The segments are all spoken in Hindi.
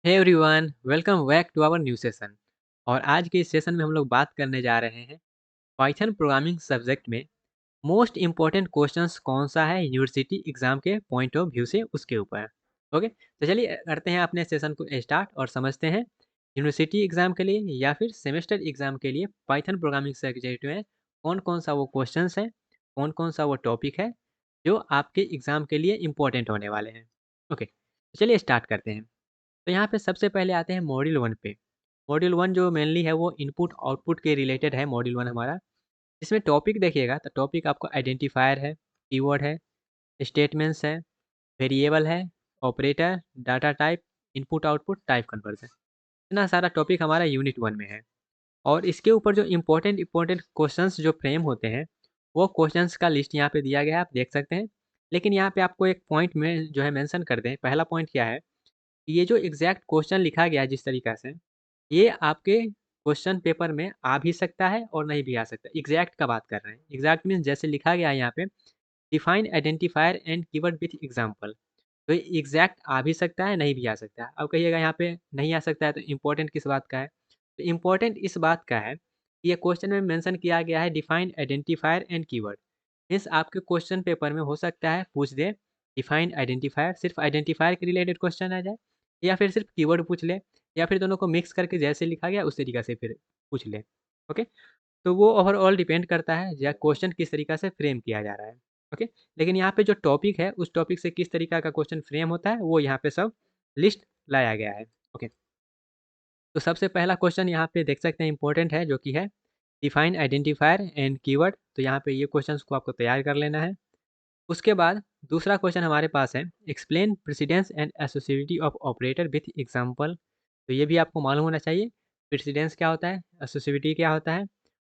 Hey everyone, welcome back to our new session. और आज के इस सेशन में हम लोग बात करने जा रहे हैं पाइथन प्रोग्रामिंग सब्जेक्ट में मोस्ट इम्पोर्टेंट क्वेश्चंस कौन सा है यूनिवर्सिटी एग्जाम के पॉइंट ऑफ व्यू से उसके ऊपर। ओके, तो चलिए करते हैं अपने सेशन को स्टार्ट और समझते हैं यूनिवर्सिटी एग्जाम के लिए या फिर सेमेस्टर एग्जाम के लिए पाइथन प्रोग्रामिंग सब्जेक्ट में कौन कौन सा वो क्वेश्चंस है, कौन कौन सा वो टॉपिक है जो आपके एग्जाम के लिए इम्पोर्टेंट होने वाले हैं। ओके, तो चलिए स्टार्ट करते हैं। तो यहाँ पे सबसे पहले आते हैं मॉड्यूल 1 पे। मॉड्यूल 1 जो मेनली है वो इनपुट आउटपुट के रिलेटेड है मॉड्यूल 1 हमारा। इसमें टॉपिक देखिएगा तो टॉपिक आपको आइडेंटिफायर है, कीवर्ड है, स्टेटमेंट्स है, वेरिएबल है, operator, data type, input output, type conversion. इतना सारा टॉपिक हमारा यूनिट 1 में है। और इसके ऊपर जो इम्पोर्टेंट क्वेश्चंस जो फ्रेम होते हैं, वो क्वेश्चंस का लिस्ट यहाँ पे दिया गया है, आप देख सकते हैं। लेकिन यहाँ पे आपको एक पॉइंट में जो है मेंशन कर दें। पहला पॉइंट क्या है, ये जो एग्जैक्ट क्वेश्चन लिखा गया है जिस तरीक़ा से, ये आपके क्वेश्चन पेपर में आ भी सकता है और नहीं भी आ सकता। एग्जैक्ट का बात कर रहे हैं। एग्जैक्ट मीन्स जैसे लिखा गया है यहाँ पे, define identifier and keyword with example. तो ये एग्जैक्ट आ भी सकता है, नहीं भी आ सकता है। अब कहिएगा यहाँ पे नहीं आ सकता है तो इम्पोर्टेंट किस बात का है? तो इम्पोर्टेंट इस बात का है कि ये क्वेश्चन में मेंशन किया गया है define identifier and keyword. Means आपके क्वेश्चन पेपर में हो सकता है पूछ दे डिफाइन आइडेंटिफायर, सिर्फ आइडेंटिफायर के रिलेटेड क्वेश्चन आ जाए, या फिर सिर्फ कीवर्ड पूछ ले, या फिर दोनों को मिक्स करके जैसे लिखा गया उस तरीक़ा से फिर पूछ ले। ओके? तो वो ओवरऑल डिपेंड करता है या क्वेश्चन किस तरीक़ा से फ्रेम किया जा रहा है। ओके? लेकिन यहाँ पे जो टॉपिक है उस टॉपिक से किस तरीक़ा का क्वेश्चन फ्रेम होता है वो यहाँ पे सब लिस्ट लाया गया है। ओके? तो सबसे पहला क्वेश्चन यहाँ पे देख सकते हैं इम्पोर्टेंट है, जो कि है डिफाइन आइडेंटिफायर एंड कीवर्ड। तो यहाँ पे ये क्वेश्चंस को आपको तैयार कर लेना है। उसके बाद दूसरा क्वेश्चन हमारे पास है explain precedence and associativity of operator with example. तो ये भी आपको मालूम होना चाहिए प्रेसिडेंस क्या होता है, एसोसिएटिविटी क्या होता है,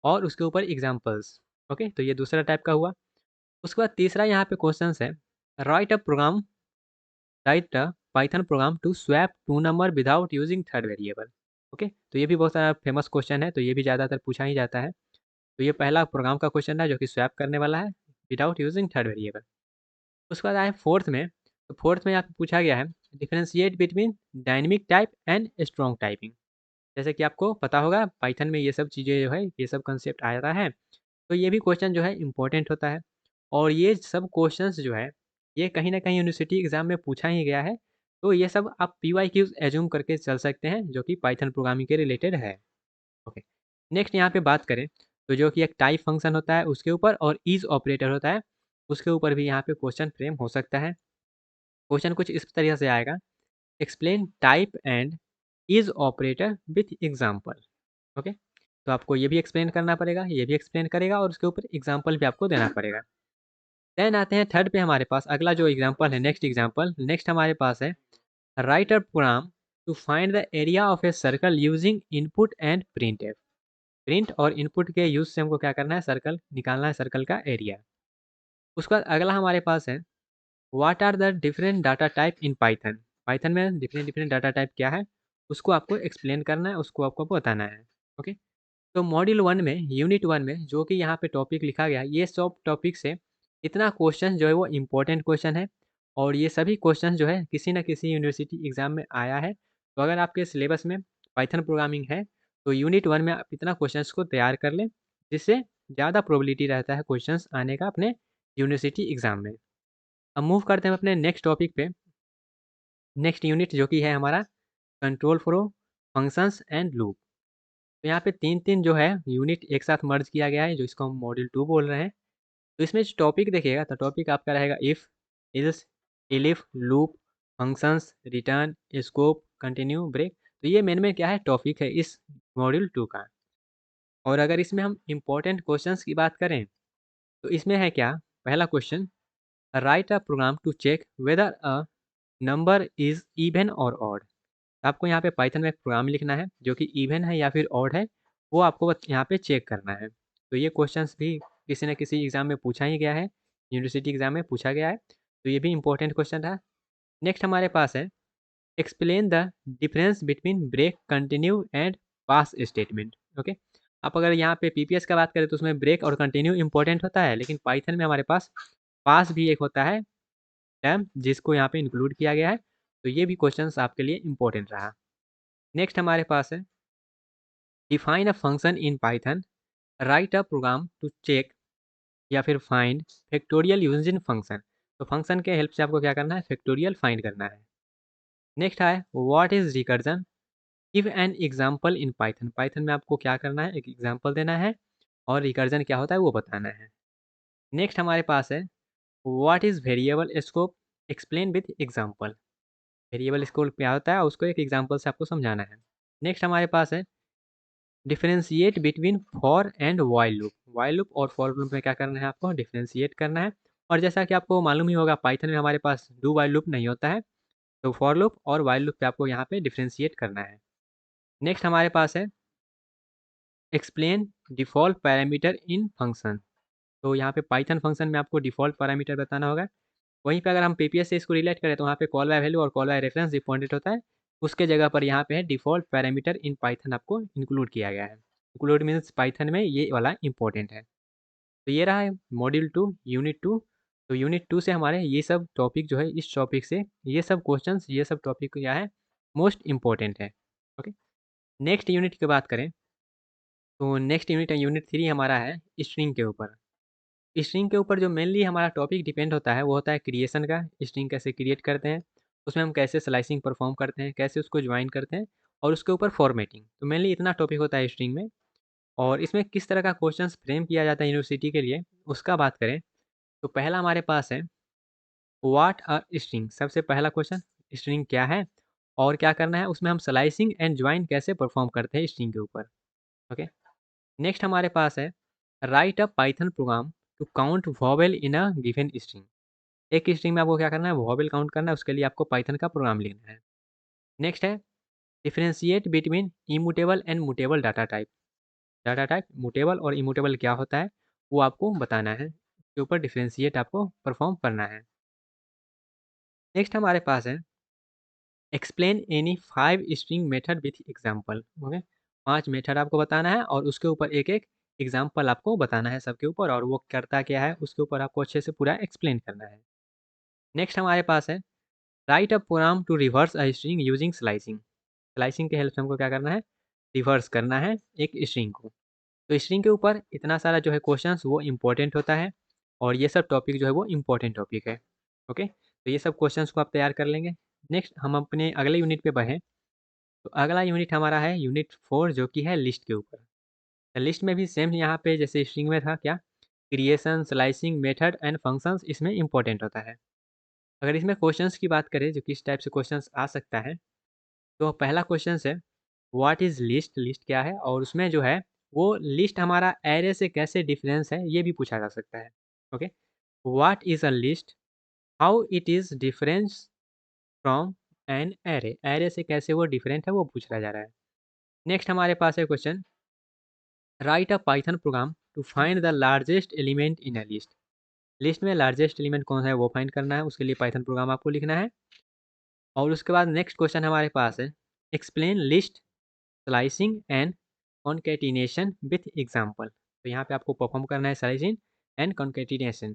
और उसके ऊपर एग्जांपल्स। ओके, तो ये दूसरा टाइप का हुआ। उसके बाद तीसरा यहाँ पे क्वेश्चन है write a program, write a Python program to swap two number without using third variable. Okay, तो ये भी बहुत सारा फेमस क्वेश्चन है, तो ये भी ज़्यादातर पूछा ही जाता है। तो ये पहला प्रोग्राम का क्वेश्चन है जो कि स्वैप करने वाला है विदाउट यूजिंग थर्ड वेरिएबल। उसके बाद आए फोर्थ में। तो फोर्थ में यहाँ पे पूछा गया है differentiate between dynamic type and strong typing. जैसे कि आपको पता होगा पाइथन में ये सब चीज़ें जो है, ये सब कंसेप्ट आ जाता है। तो ये भी क्वेश्चन जो है इम्पोर्टेंट होता है। और ये सब क्वेश्चंस जो है, ये कहीं न कहीं यूनिवर्सिटी एग्ज़ाम में पूछा ही गया है। तो ये सब आप पीवाईक्यूज़ एज़्यूम करके चल सकते हैं, जो कि पाइथन प्रोग्रामिंग के रिलेटेड है। ओके। नेक्स्ट यहाँ पे बात करें, तो जो कि एक टाइप फंक्शन होता है उसके ऊपर, और इज़ ऑपरेटर होता है, उसके ऊपर भी यहाँ पे क्वेश्चन फ्रेम हो सकता है। क्वेश्चन कुछ इस तरीके से आएगा, explain type and is operator with example. Okay? तो आपको ये भी एक्सप्लेन करना पड़ेगा, ये भी एक्सप्लेन करेगा, और उसके ऊपर एग्ज़ाम्पल भी आपको देना पड़ेगा। देन आते हैं थर्ड पे हमारे पास अगला जो एग्ज़ाम्पल है, नेक्स्ट एग्ज़ाम्पल। नेक्स्ट हमारे पास है write a program to find the area of a circle using input and printf. Print और इनपुट के यूज़ से हमको क्या करना है, सर्कल निकालना है, सर्कल का एरिया। उसके बाद अगला हमारे पास है what are the different data type in Python. Python में डिफरेंट डिफरेंट डाटा टाइप क्या है, उसको आपको एक्सप्लेन करना है, उसको आपको बताना है। ओके, तो मॉड्यूल 1 में, यूनिट 1 में जो कि यहाँ पे टॉपिक लिखा गया है, ये सब टॉपिक से इतना क्वेश्चन जो है वो इम्पोर्टेंट क्वेश्चन है। और ये सभी क्वेश्चन जो है किसी न किसी यूनिवर्सिटी एग्जाम में आया है। तो अगर आपके सिलेबस में पाइथन प्रोग्रामिंग है, तो यूनिट 1 में आप इतना क्वेश्चंस को तैयार कर लें, जिससे ज़्यादा प्रोबेबिलिटी रहता है क्वेश्चंस आने का अपने यूनिवर्सिटी एग्जाम में। अब मूव करते हैं अपने नेक्स्ट टॉपिक पे। नेक्स्ट यूनिट जो कि है हमारा control flow, functions and loop. तो यहाँ पे 3-3 जो है यूनिट एक साथ मर्ज किया गया है, जो इसको हम मॉड्यूल 2 बोल रहे हैं। तो इसमें जो टॉपिक देखिएगा, तो टॉपिक आपका रहेगा if, else, elif, loop, functions, return, scope, continue, break. तो ये मेन में क्या है टॉपिक है इस मॉड्यूल 2 का। और अगर इसमें हम इम्पोर्टेंट क्वेश्चंस की बात करें, तो इसमें है क्या, पहला question write a program to check whether a number is even और ऑड। आपको यहाँ पे पाइथन में एक प्रोग्राम लिखना है जो कि इवन है या फिर ऑड है, वो आपको बस यहाँ पे चेक करना है। तो ये क्वेश्चंस भी किसी न किसी एग्ज़ाम में पूछा ही गया है, यूनिवर्सिटी एग्ज़ाम में पूछा गया है। तो ये भी इम्पोर्टेंट क्वेश्चन था। नेक्स्ट हमारे पास है explain the difference between break, continue and pass statement. Okay, आप अगर यहाँ पे पीपीएस का बात करें तो उसमें ब्रेक और कंटिन्यू इंपॉर्टेंट होता है, लेकिन पाइथन में हमारे पास पास भी एक होता है टर्म, जिसको यहाँ पे इंक्लूड किया गया है। तो ये भी क्वेश्चंस आपके लिए इम्पोर्टेंट रहा। नेक्स्ट हमारे पास है define a function in Python, write a program to check या फिर फाइंड फैक्टोरियल यूजिंग फंक्शन। तो फंक्शन के हेल्प से आपको क्या करना है, फैक्टोरियल फाइंड करना है। नेक्स्ट है what is recursion, give an example in Python. Python में आपको क्या करना है, एक एग्जांपल देना है और रिकर्जन क्या होता है वो बताना है। नेक्स्ट हमारे पास है what is variable scope, explain with example. Variable scope क्या होता है उसको एक एग्जांपल से आपको समझाना है। नेक्स्ट हमारे पास है differentiate between for and while loop. While loop और फॉर लूप में क्या करना है, आपको डिफरेंशिएट करना है। और जैसा कि आपको मालूम ही होगा पाइथन में हमारे पास डू वाइल लूप नहीं होता है, तो फॉर लूप और वाइल लूप पे आपको यहाँ पे डिफरेंशिएट करना है। नेक्स्ट हमारे पास है एक्सप्लेन डिफ़ॉल्ट पैरामीटर इन फंक्शन। तो यहाँ पे पाइथन फंक्शन में आपको डिफ़ॉल्ट पैरामीटर बताना होगा। वहीं पे अगर हम पीपीएस से इसको रिलेट करें तो वहाँ पे कॉल बाय वैल्यू और कॉल बाय रेफरेंस इंपॉर्टेंट होता है। उसके जगह पर यहाँ पे है डिफ़ॉल्ट पैरामीटर इन पाइथन आपको इंक्लूड किया गया है। इंक्लूड मीन्स पाइथन में ये वाला इंपॉर्टेंट है। तो ये रहा है मॉड्यूल 2 यूनिट 2। तो यूनिट 2 से हमारे ये सब टॉपिक जो है, इस टॉपिक से ये सब क्वेश्चंस, ये सब टॉपिक क्या है, मोस्ट इम्पोर्टेंट है। ओके, नेक्स्ट यूनिट की बात करें तो नेक्स्ट यूनिट यूनिट 3 हमारा है स्ट्रिंग के ऊपर। स्ट्रिंग के ऊपर जो मेनली हमारा टॉपिक डिपेंड होता है वो होता है क्रिएशन का। स्ट्रिंग कैसे क्रिएट करते हैं, उसमें हम कैसे स्लाइसिंग परफॉर्म करते हैं, कैसे उसको ज्वाइन करते हैं और उसके ऊपर फॉर्मेटिंग। तो मेनली इतना टॉपिक होता है स्ट्रिंग में। और इसमें किस तरह का क्वेश्चंस फ्रेम किया जाता है यूनिवर्सिटी के लिए, उसका बात करें तो पहला हमारे पास है व्हाट अ स्ट्रिंग। सबसे पहला क्वेश्चन स्ट्रिंग क्या है और क्या करना है, उसमें हम स्लाइसिंग एंड ज्वाइन कैसे परफॉर्म करते हैं स्ट्रिंग के ऊपर। ओके, नेक्स्ट हमारे पास है write a Python program to count vowel in a given string. एक स्ट्रिंग में आपको क्या करना है, वॉवेल काउंट करना है, उसके लिए आपको पाइथन का प्रोग्राम लिखना है। नेक्स्ट है differentiate between immutable and mutable data type. Data type mutable और इमूटेबल क्या होता है वो आपको बताना है, उसके ऊपर डिफरेंशिएट आपको परफॉर्म करना है। नेक्स्ट हमारे पास है explain any 5 string method with example. Okay, 5 method आपको बताना है और उसके ऊपर एक एक एग्जांपल आपको बताना है सबके ऊपर, और वो करता क्या है उसके ऊपर आपको अच्छे से पूरा एक्सप्लेन करना है। नेक्स्ट हमारे पास है write a program to reverse a string using slicing. Slicing के हेल्प से हमको क्या करना है, रिवर्स करना है एक स्ट्रिंग को। तो स्ट्रिंग के ऊपर इतना सारा जो है क्वेश्चंस वो इम्पोर्टेंट होता है और ये सब टॉपिक जो है वो इम्पोर्टेंट टॉपिक है। ओके, तो ये सब क्वेश्चंस को आप तैयार कर लेंगे। नेक्स्ट हम अपने अगले यूनिट पे बढ़ें। तो अगला यूनिट हमारा है यूनिट 4 जो कि है लिस्ट के ऊपर। लिस्ट में भी सेम यहाँ पे जैसे स्ट्रिंग में था क्या, creation, slicing, method and functions इसमें इंपॉर्टेंट होता है। अगर इसमें क्वेश्चंस की बात करें जो किस टाइप से क्वेश्चंस आ सकता है, तो पहला क्वेश्चन है व्हाट इज़ लिस्ट। लिस्ट क्या है और उसमें जो है वो लिस्ट हमारा एरे से कैसे डिफरेंस है ये भी पूछा जा सकता है। Okay, what is a list, how it is difference from an array. Array से कैसे वो डिफरेंट है वो पूछा जा रहा है। नेक्स्ट हमारे पास है question write a Python program to find the largest element in a list. List में लार्जेस्ट एलिमेंट कौन सा है वो फाइंड करना है, उसके लिए पाइथन प्रोग्राम आपको लिखना है। और उसके बाद नेक्स्ट क्वेश्चन हमारे पास है explain list slicing and concatenation with example. तो यहाँ पे आपको परफॉर्म करना है स्लाइसिंग एंड कॉन्केटिनेशन।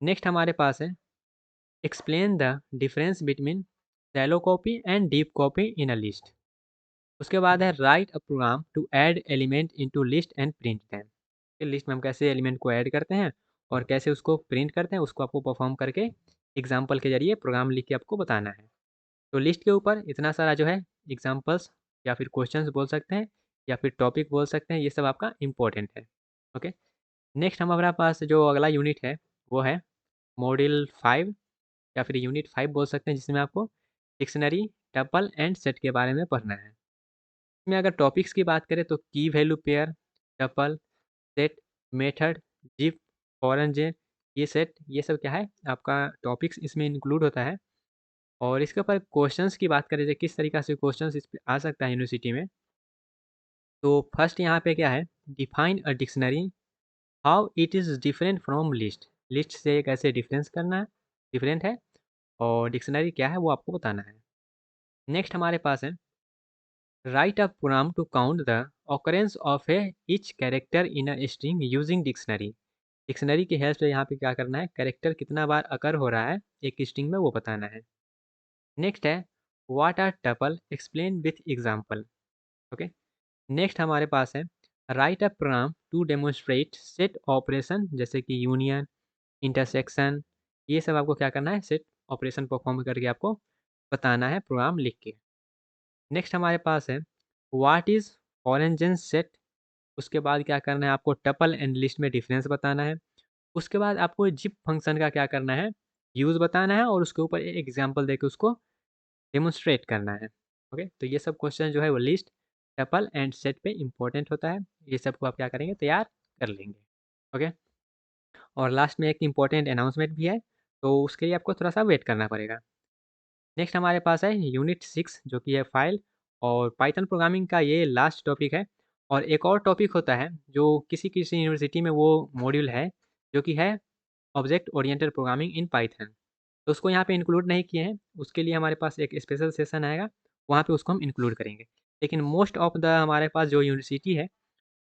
नेक्स्ट हमारे पास है explain the difference between shallow copy and deep copy in a list. उसके बाद है write a program to add element into list and print them. List में हम कैसे एलिमेंट को ऐड करते हैं और कैसे उसको प्रिंट करते हैं उसको आपको परफॉर्म करके एग्जाम्पल के जरिए प्रोग्राम लिख के आपको बताना है। तो लिस्ट के ऊपर इतना सारा जो है एग्जाम्पल्स या फिर क्वेश्चंस बोल सकते हैं या फिर टॉपिक बोल सकते हैं, ये सब आपका इम्पोर्टेंट है। ओके, नेक्स्ट हमारे पास जो अगला यूनिट है वो है मॉड्यूल 5 या फिर यूनिट 5 बोल सकते हैं, जिसमें आपको डिक्शनरी, टपल एंड सेट के बारे में पढ़ना है। इसमें अगर टॉपिक्स की बात करें तो key value pair, tuple, set, method, zip, फॉरेन जे, ये सेट, ये सब क्या है आपका टॉपिक्स इसमें इंक्लूड होता है। और इसके ऊपर क्वेश्चंस की बात करें तो किस तरीक़ा से क्वेश्चंस इस पे आ सकता है यूनिवर्सिटी में। तो फर्स्ट यहाँ पे क्या है, define a dictionary, how it is different from list. List से कैसे डिफरेंस करना है, डिफरेंट है, और डिक्शनरी क्या है वो आपको बताना है। नेक्स्ट हमारे पास है write a program to count the occurrence of a each character in a string using dictionary. Dictionary की हेल्प से यहाँ पे क्या करना है, कैरेक्टर कितना बार अकर हो रहा है एक स्ट्रिंग में वो बताना है। नेक्स्ट है what are tuple explain with example. Okay. Next हमारे पास है write a program to demonstrate set operation, जैसे कि यूनियन, इंटरसेक्शन, ये सब आपको क्या करना है, सेट ऑपरेशन परफॉर्म करके आपको बताना है प्रोग्राम लिख के। नेक्स्ट हमारे पास है what is frozen set. उसके बाद क्या करना है, आपको टपल एंड लिस्ट में डिफरेंस बताना है। उसके बाद आपको जिप फंक्शन का क्या करना है, यूज़ बताना है, और उसके ऊपर एक एग्जाम्पल देके उसको डेमोन्स्ट्रेट करना है। ओके, तो ये सब क्वेश्चन जो है वो लिस्ट, टपल एंड सेट पे इंपॉर्टेंट होता है। ये सब को आप क्या करेंगे, तैयार कर लेंगे। ओके, और लास्ट में एक इम्पॉर्टेंट अनाउंसमेंट भी है, तो उसके लिए आपको थोड़ा सा वेट करना पड़ेगा। नेक्स्ट हमारे पास है यूनिट 6 जो कि है फाइल, और पाइथन प्रोग्रामिंग का ये लास्ट टॉपिक है। और एक और टॉपिक होता है जो किसी किसी यूनिवर्सिटी में वो मॉड्यूल है जो कि है object oriented programming in Python. तो उसको यहाँ पे इंक्लूड नहीं किए हैं, उसके लिए हमारे पास एक स्पेशल सेशन आएगा, वहाँ पे उसको हम इंक्लूड करेंगे। लेकिन मोस्ट ऑफ द हमारे पास जो यूनिवर्सिटी है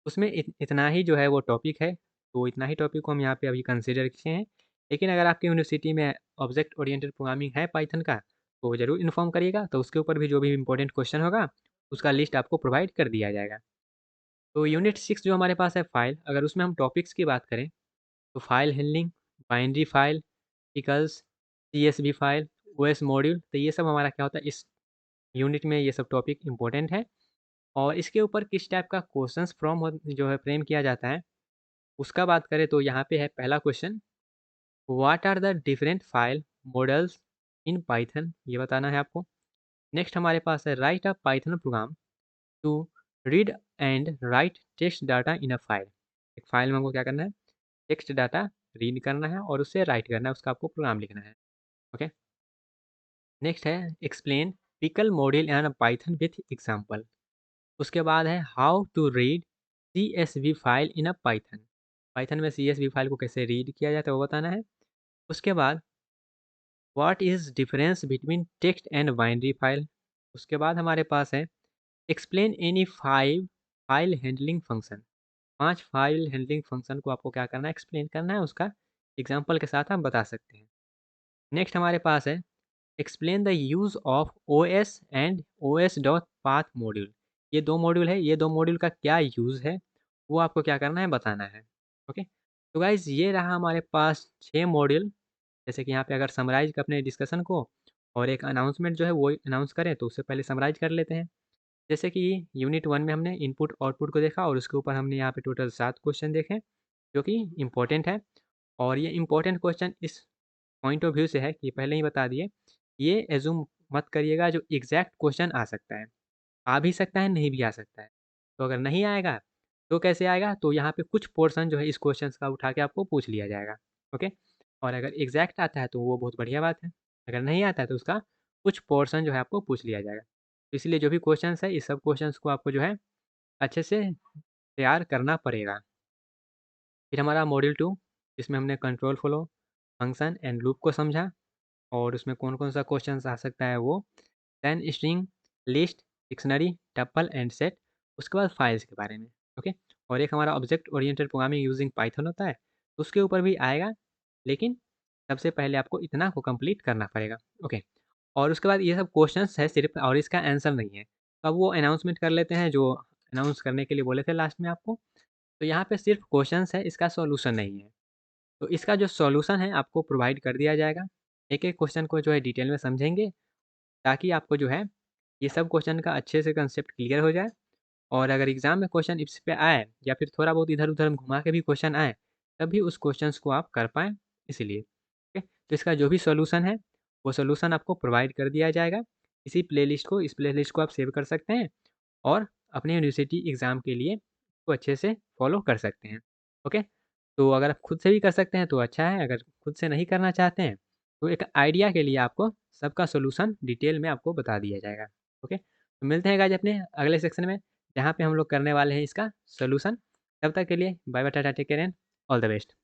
उसमें इतना ही जो है वो टॉपिक है, तो इतना ही टॉपिक को हम यहाँ पे अभी कंसिडर किए हैं। लेकिन अगर आपकी यूनिवर्सिटी में ऑब्जेक्ट ओरिएंटेड प्रोग्रामिंग है पाइथन का, तो ज़रूर इन्फॉर्म करिएगा, तो उसके ऊपर भी जो भी इंपॉर्टेंट क्वेश्चन होगा उसका लिस्ट आपको प्रोवाइड कर दिया जाएगा। तो यूनिट 6 जो हमारे पास है फाइल, अगर उसमें हम टॉपिक्स की बात करें तो file handling, binary file, tickles, CSV file, OS module, तो ये सब हमारा क्या होता है इस यूनिट में, ये सब टॉपिक इंपॉर्टेंट है। और इसके ऊपर किस टाइप का क्वेश्चंस फ्रॉम जो है फ्रेम किया जाता है, उसका बात करें तो यहाँ पे है पहला question, what are the different file modules in Python, ये बताना है आपको। नेक्स्ट हमारे पास है write a Python program to read and write text data in a file. एक फाइल में हमको क्या करना है, टेक्स्ट डाटा रीड करना है और उससे राइट करना है, उसका आपको प्रोग्राम लिखना है। ओके। नेक्स्ट है explain pickle module and Python with example. उसके बाद है how to read CSV file in a Python. Python में CSV फाइल को कैसे रीड किया जाता है वो बताना है। उसके बाद what is difference between text and binary file. उसके बाद हमारे पास है explain any 5 file handling function. 5 file handling function को आपको क्या करना है, एक्सप्लेन करना है, उसका एग्जांपल के साथ आप बता सकते हैं। नेक्स्ट हमारे पास है explain the use of OS and OS dot path module. ये 2 मॉड्यूल है, ये 2 मॉड्यूल का क्या यूज़ है, वो आपको क्या करना है, बताना है। ओके, तो गाइज़ ये रहा हमारे पास 6 मॉड्यूल। जैसे कि यहाँ पे अगर समराइज़ अपने डिस्कशन को और एक अनाउंसमेंट जो है वो अनाउंस करें, तो उससे पहले समराइज़ कर लेते हैं। जैसे कि यूनिट 1 में हमने इनपुट आउटपुट को देखा, और उसके ऊपर हमने यहाँ पे टोटल 7 क्वेश्चन देखे जो कि इम्पोर्टेंट है। और ये इम्पोर्टेंट क्वेश्चन इस पॉइंट ऑफ व्यू से है कि पहले ही बता दिए, ये एज़्यूम मत करिएगा जो एग्ज़ैक्ट क्वेश्चन आ सकता है। आ भी सकता है, नहीं भी आ सकता है। तो अगर नहीं आएगा, तो कैसे आएगा? तो यहाँ पे कुछ पोर्शन जो है इस क्वेश्चंस का उठा के आपको पूछ लिया जाएगा। ओके? और अगर एग्ज़ैक्ट आता है तो वो बहुत बढ़िया बात है। अगर नहीं आता है तो उसका कुछ पोर्शन जो है आपको पूछ लिया जाएगा। तो इसलिए जो भी क्वेश्चंस है, इस सब क्वेश्चंस को आपको जो है अच्छे से तैयार करना पड़ेगा। फिर हमारा मॉड्यूल 2, जिसमें हमने control flow, function and loop को समझा, और उसमें कौन-कौन सा क्वेश्चंस आ सकता है वो, then string, list, dictionary, tuple and set, उसके बाद फाइल्स के बारे में। ओके, और एक हमारा object oriented programming using Python होता है, तो उसके ऊपर भी आएगा, लेकिन सबसे पहले आपको इतना को कंप्लीट करना पड़ेगा। ओके, और उसके बाद ये सब क्वेश्चंस है सिर्फ, और इसका आंसर नहीं है। तो अब वो अनाउंसमेंट कर लेते हैं जो अनाउंस करने के लिए बोले थे लास्ट में आपको। तो यहाँ पे सिर्फ क्वेश्चंस है, इसका सॉल्यूशन नहीं है। तो इसका जो सॉल्यूशन है आपको प्रोवाइड कर दिया जाएगा। एक-एक क्वेश्चन को जो है डिटेल में समझेंगे, ताकि आपको जो है ये सब क्वेश्चन का अच्छे से कंसेप्ट क्लियर हो जाए। और अगर एग्ज़ाम में क्वेश्चन इस पे आए, या फिर थोड़ा बहुत इधर-उधर घुमा के भी क्वेश्चन आए, तब भी उस क्वेश्चंस को आप कर पाएँ, इसीलिए। ओके, तो इसका जो भी सॉल्यूशन है, वो सॉल्यूशन आपको प्रोवाइड कर दिया जाएगा। इस प्लेलिस्ट को आप सेव कर सकते हैं, और अपने यूनिवर्सिटी एग्ज़ाम के लिए इसको अच्छे से फॉलो कर सकते हैं। ओके? तो अगर आप खुद से भी कर सकते हैं तो अच्छा है, अगर खुद से नहीं करना चाहते हैं, तो एक आइडिया के लिए आपको सबका सॉल्यूशन डिटेल में आपको बता दिया जाएगा। ओके? तो मिलते हैं गाइज़ अपने अगले सेक्शन में, जहाँ पे हम लोग करने वाले हैं इसका सॉल्यूशन। तब तक के लिए bye bye, tata, take care and all the best.